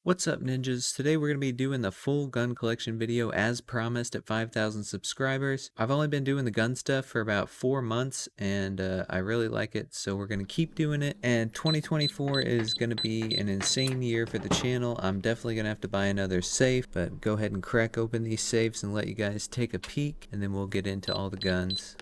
What's up, ninjas? Today we're going to be doing the full gun collection video as promised at 5,000 subscribers. I've only been doing the gun stuff for about 4 months and I really like it, so we're going to keep doing it. And 2024 is going to be an insane year for the channel. I'm definitely going to have to buy another safe, but go ahead and crack open these safes and let you guys take a peek, and then we'll get into all the guns.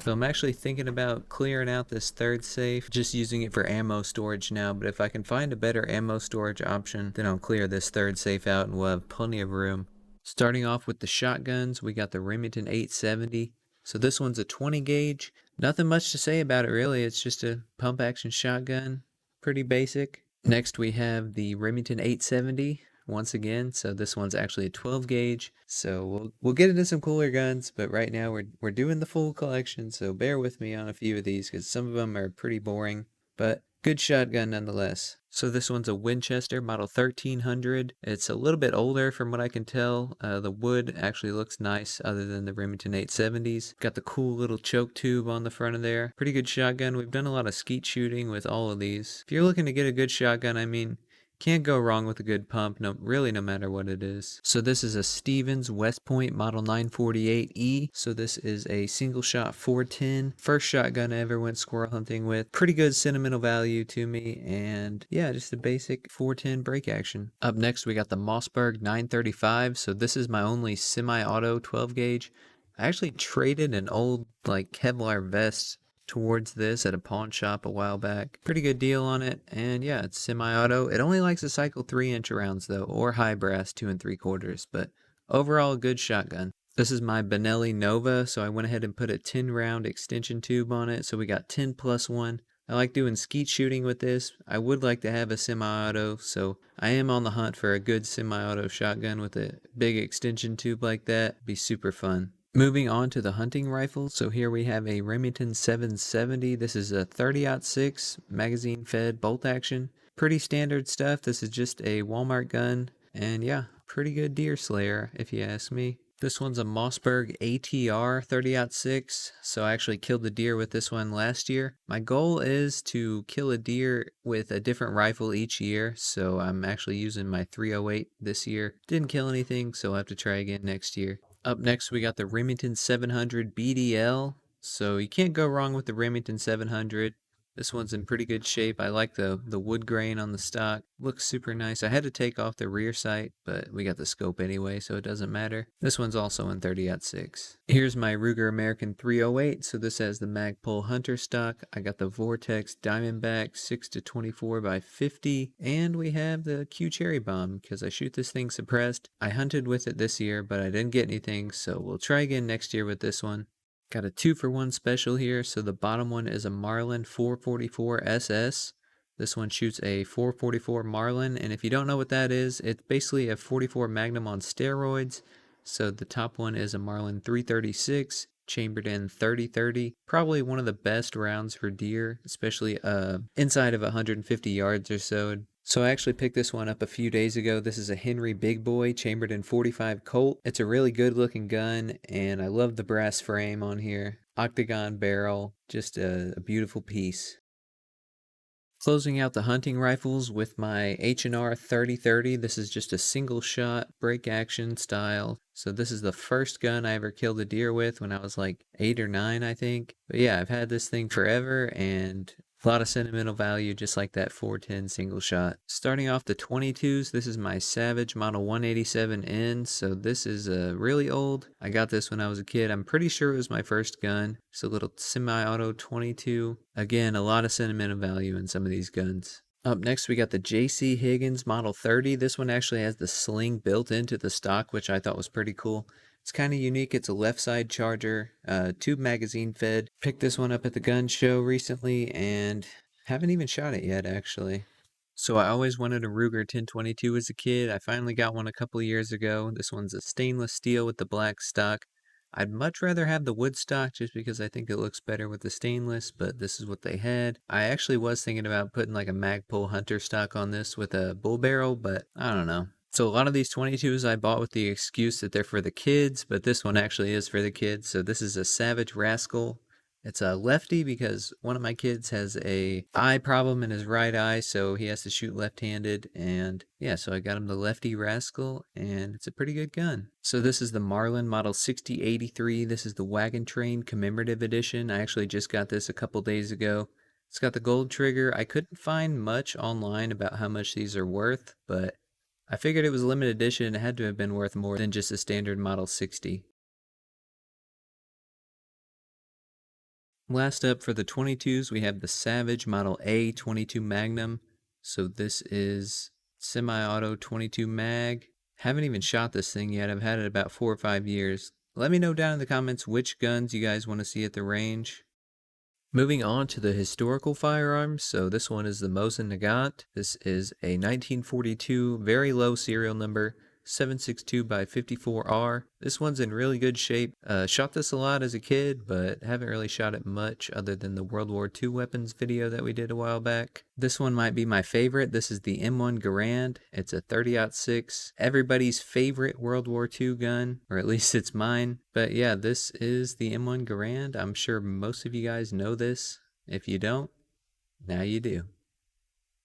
So I'm actually thinking about clearing out this third safe, just using it for ammo storage now, but if I can find a better ammo storage option, then I'll clear this third safe out and we'll have plenty of room. Starting off with the shotguns, we got the Remington 870. So this one's a 20 gauge. Nothing much to say about it really, it's just a pump action shotgun. Pretty basic. Next we have the Remington 870. Once again, so this one's actually a 12 gauge, so we'll get into some cooler guns, but right now we're doing the full collection, so bear with me on a few of these because some of them are pretty boring, but good shotgun nonetheless. So this one's a Winchester model 1300. It's a little bit older from what I can tell. The wood actually looks nice other than the Remington 870s. Got the cool little choke tube on the front of there. Pretty good shotgun. We've done a lot of skeet shooting with all of these. If you're looking to get a good shotgun, I mean, can't go wrong with a good pump, really no matter what it is. So this is a Stevens West Point Model 948E. So this is a single shot 410. First shotgun I ever went squirrel hunting with. Pretty good sentimental value to me, and yeah, just a basic 410 break action. Up next we got the Mossberg 935. So this is my only semi-auto 12 gauge. I actually traded an old like Kevlar vest towards this at a pawn shop a while back. Pretty good deal on it, and yeah, it's semi-auto. It only likes to cycle 3-inch rounds though, or high brass 2 3/4, but overall a good shotgun. This is my Benelli Nova, so I went ahead and put a 10 round extension tube on it, so we got 10 plus 1. I like doing skeet shooting with this. I would like to have a semi-auto, so I am on the hunt for a good semi-auto shotgun with a big extension tube like that. Be super fun. Moving on to the hunting rifles, so here we have a Remington 770. This is a 30-06 magazine-fed bolt action. Pretty standard stuff. This is just a Walmart gun, and yeah, pretty good deer slayer if you ask me. This one's a Mossberg ATR 30-06, so I actually killed the deer with this one last year. My goal is to kill a deer with a different rifle each year, so I'm actually using my 308 this year. Didn't kill anything, so I'll have to try again next year. Up next, we got the Remington 700 BDL. So you can't go wrong with the Remington 700. This one's in pretty good shape. I like the wood grain on the stock. Looks super nice. I had to take off the rear sight, but we got the scope anyway, so it doesn't matter. This one's also in 30-06. Here's my Ruger American 308. So this has the Magpul Hunter stock. I got the Vortex Diamondback 6-24 by 50, and we have the Q Cherry Bomb because I shoot this thing suppressed. I hunted with it this year, but I didn't get anything, so we'll try again next year with this one. Got a 2-for-1 special here. So the bottom one is a Marlin 444 SS. This one shoots a 444 Marlin, and if you don't know what that is, it's basically a 44 Magnum on steroids. So the top one is a Marlin 336, chambered in 30-30. Probably one of the best rounds for deer, especially inside of 150 yards or so. So I actually picked this one up a few days ago. This is a Henry Big Boy chambered in 45 Colt. It's a really good looking gun, and I love the brass frame on here. Octagon barrel, just a beautiful piece. Closing out the hunting rifles with my H&R 30-30. This is just a single shot break action style. So this is the first gun I ever killed a deer with when I was like 8 or 9, I think. But yeah, I've had this thing forever, and a lot of sentimental value, just like that 410 single shot. Starting off the 22s, this is my Savage Model 187N. So this is really old. I got this when I was a kid. I'm pretty sure it was my first gun. It's a little semi-auto 22. Again, a lot of sentimental value in some of these guns. Up next, we got the JC Higgins Model 30. This one actually has the sling built into the stock, which I thought was pretty cool. It's kind of unique. It's a left side charger, tube magazine fed. Picked this one up at the gun show recently and haven't even shot it yet, actually. So I always wanted a Ruger 1022 as a kid. I finally got one a couple years ago. This one's a stainless steel with the black stock. I'd much rather have the wood stock just because I think it looks better with the stainless, but this is what they had. I actually was thinking about putting like a Magpul Hunter stock on this with a bull barrel, but I don't know. So a lot of these 22s I bought with the excuse that they're for the kids, but this one actually is for the kids. So this is a Savage Rascal. It's a lefty because one of my kids has a eye problem in his right eye, so he has to shoot left-handed. And yeah, so I got him the Lefty Rascal, and it's a pretty good gun. So this is the Marlin Model 6083. This is the Wagon Train Commemorative Edition. I actually just got this a couple days ago. It's got the gold trigger. I couldn't find much online about how much these are worth, but I figured it was a limited edition. It had to have been worth more than just a standard Model 60. Last up for the 22s, we have the Savage Model A22 Magnum. So this is semi-auto 22 mag. Haven't even shot this thing yet. I've had it about 4 or 5 years. Let me know down in the comments which guns you guys want to see at the range. Moving on to the historical firearms, so this one is the Mosin Nagant. This is a 1942, very low serial number, 762 by 54R. This one's in really good shape. Shot this a lot as a kid, but haven't really shot it much other than the World War II weapons video that we did a while back. This one might be my favorite. This is the M1 Garand. It's a 30-06, everybody's favorite World War II gun, or at least it's mine. But yeah, this is the M1 Garand. I'm sure most of you guys know this. If you don't, now you do.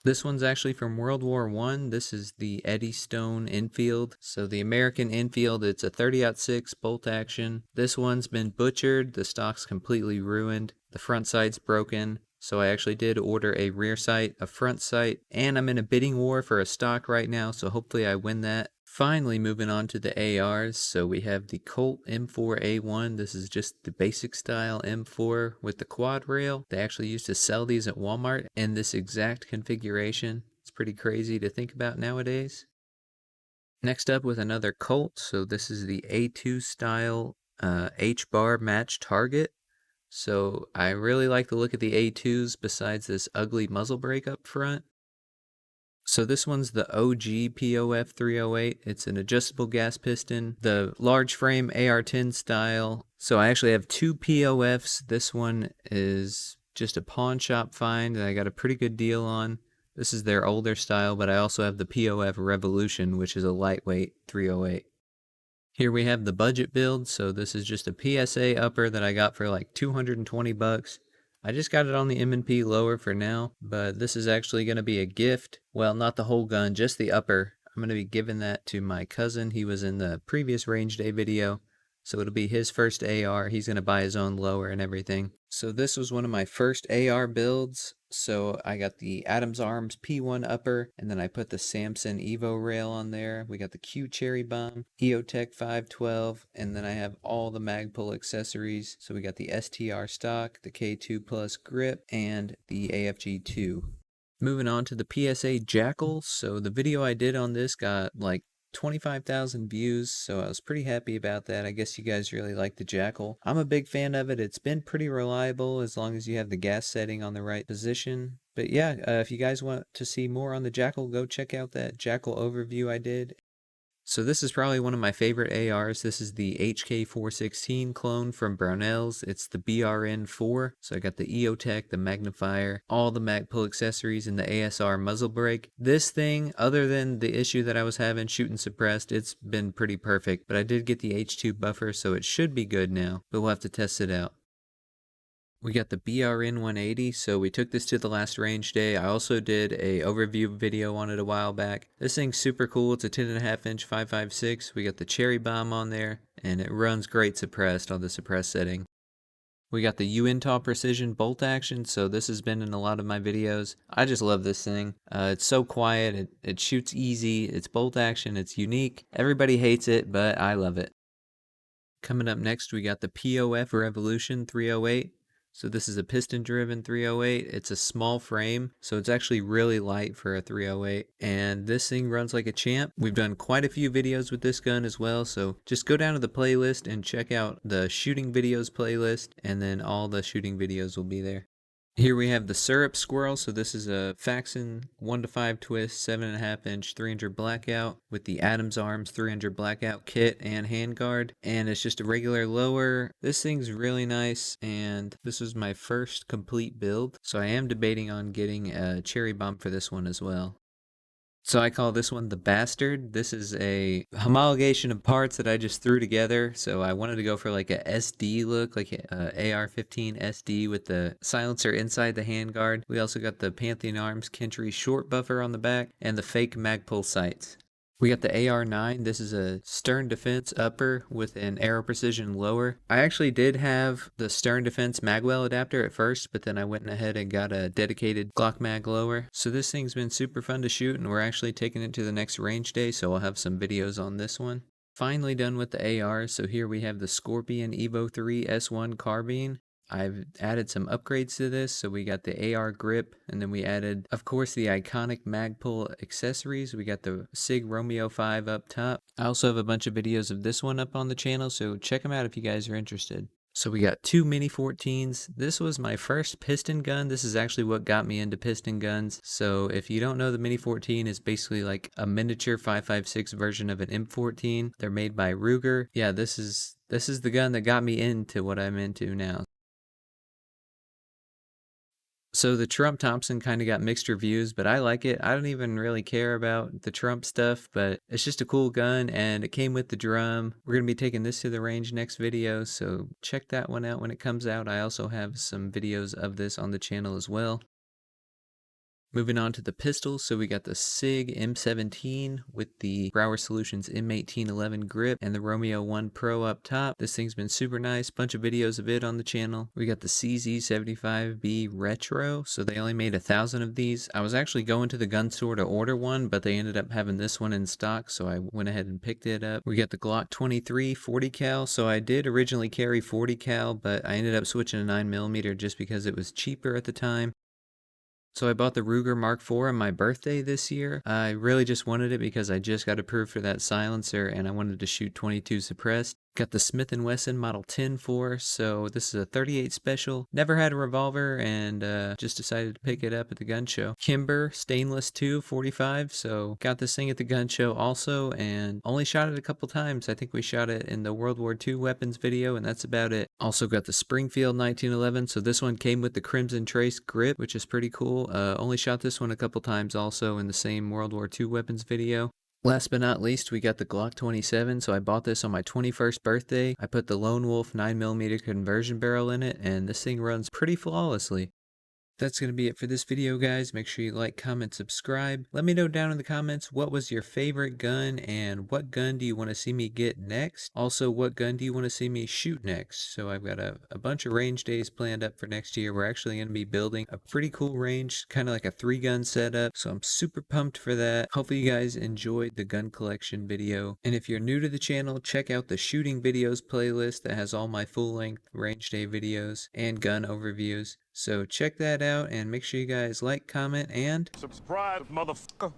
This one's actually from World War I. This is the Eddystone Enfield. So the American Enfield, it's a 30-06 bolt action. This one's been butchered. The stock's completely ruined. The front sight's broken. So I actually did order a rear sight, a front sight, and I'm in a bidding war for a stock right now, so hopefully I win that. Finally, moving on to the ARs, so we have the Colt M4A1. This is just the basic style M4 with the quad rail. They actually used to sell these at Walmart in this exact configuration. It's pretty crazy to think about nowadays. Next up with another Colt, so this is the A2 style H-bar match target. So I really like the look of the A2s besides this ugly muzzle brake up front. So this one's the OG POF 308. It's an adjustable gas piston, the large frame AR-10 style. So I actually have two POFs. This one is just a pawn shop find that I got a pretty good deal on. This is their older style, but I also have the POF Revolution, which is a lightweight 308. Here we have the budget build. So this is just a PSA upper that I got for like 220 bucks. I just got it on the M&P lower for now, but this is actually going to be a gift. Well, not the whole gun, just the upper. I'm going to be giving that to my cousin. He was in the previous range day video, so it'll be his first AR. He's going to buy his own lower and everything. So this was one of my first AR builds. So I got the Adams Arms P1 upper, and then I put the Samson Evo rail on there. We got the Q Cherry Bomb, EOTech 512, and then I have all the Magpul accessories. So we got the STR stock, the K2 Plus grip, and the AFG2. Moving on to the PSA Jackal. So the video I did on this got like 25,000 views, so I was pretty happy about that. I guess you guys really like the Jackal. I'm a big fan of it. It's been pretty reliable as long as you have the gas setting on the right position. But yeah, if you guys want to see more on the Jackal, go check out that Jackal overview I did. So this is probably one of my favorite ARs. This is the HK416 clone from Brownells. It's the BRN4. So I got the EOTech, the magnifier, all the Magpul accessories, and the ASR muzzle brake. This thing, other than the issue that I was having shooting suppressed, it's been pretty perfect. But I did get the H2 buffer, so it should be good now. But we'll have to test it out. We got the BRN 180, so we took this to the last range day. I also did a overview video on it a while back. This thing's super cool. It's a 10.5 inch 5.56. We got the Cherry Bomb on there, and it runs great suppressed on the suppressed setting. We got the Uintah Precision bolt action, so this has been in a lot of my videos. I just love this thing. It's so quiet, it shoots easy, it's bolt action, it's unique. Everybody hates it, but I love it. Coming up next, we got the POF Revolution 308. So this is a piston-driven 308. It's a small frame, so it's actually really light for a 308. And this thing runs like a champ. We've done quite a few videos with this gun as well, so just go down to the playlist and check out the shooting videos playlist, and then all the shooting videos will be there. Here we have the syrup squirrel. So this is a Faxon 1-to-5 twist, 7.5 inch, 300 blackout with the Adams Arms 300 blackout kit and handguard. And it's just a regular lower. This thing's really nice, and this is my first complete build. So I am debating on getting a cherry bomb for this one as well. So I call this one the Bastard. This is a homologation of parts that I just threw together. So I wanted to go for like a SD look, like a AR-15 SD with the silencer inside the handguard. We also got the Pantheon Arms Kentry short buffer on the back and the fake Magpul sights. We got the AR-9. This is a stern defense upper with an arrow precision lower. I actually did have the stern defense magwell adapter at first, but then I went ahead and got a dedicated Glock mag lower. So this thing's been super fun to shoot, and we're actually taking it to the next range day, so I'll have some videos on this one. Finally done with the ARs, so here we have the Scorpion Evo 3 S1 carbine. I've added some upgrades to this, so we got the AR grip, and then we added, of course, the iconic Magpul accessories. We got the SIG Romeo 5 up top. I also have a bunch of videos of this one up on the channel, so check them out if you guys are interested. So we got two Mini 14s. This was my first piston gun. This is actually what got me into piston guns. So if you don't know, the Mini 14 is basically like a miniature 5.56 version of an M14. They're made by Ruger. Yeah, this is the gun that got me into what I'm into now. So the Trump Thompson kind of got mixed reviews, but I like it. I don't even really care about the Trump stuff, but it's just a cool gun, and it came with the drum. We're going to be taking this to the range next video, so check that one out when it comes out. I also have some videos of this on the channel as well. Moving on to the pistols, so we got the SIG M17 with the Brower Solutions M1811 grip and the Romeo 1 Pro up top. This thing's been super nice, bunch of videos of it on the channel. We got the CZ75B Retro, so they only made 1,000 of these. I was actually going to the gun store to order one, but they ended up having this one in stock, so I went ahead and picked it up. We got the Glock 23 40 cal, so I did originally carry 40 cal, but I ended up switching to 9mm just because it was cheaper at the time. So I bought the Ruger Mark IV on my birthday this year. I really just wanted it because I just got approved for that silencer, and I wanted to shoot 22 suppressed. Got the Smith & Wesson Model 10-4, so this is a 38 special. Never had a revolver, and just decided to pick it up at the gun show. Kimber Stainless 2 45, so got this thing at the gun show also, and only shot it a couple times. I think we shot it in the World War II weapons video, and that's about it. Also got the Springfield 1911, so this one came with the Crimson Trace grip, which is pretty cool. Only shot this one a couple times also in the same World War II weapons video. Last but not least, we got the Glock 27, so I bought this on my 21st birthday. I put the Lone Wolf 9mm conversion barrel in it, and this thing runs pretty flawlessly. That's going to be it for this video, guys. Make sure you like, comment, subscribe. Let me know down in the comments what was your favorite gun and what gun do you want to see me get next. Also, what gun do you want to see me shoot next? So I've got a bunch of range days planned up for next year. We're actually going to be building a pretty cool range, kind of like a 3-gun setup. So I'm super pumped for that. Hopefully you guys enjoyed the gun collection video. And if you're new to the channel, check out the shooting videos playlist that has all my full-length range day videos and gun overviews. So check that out, and make sure you guys like, comment, and subscribe, motherfucker.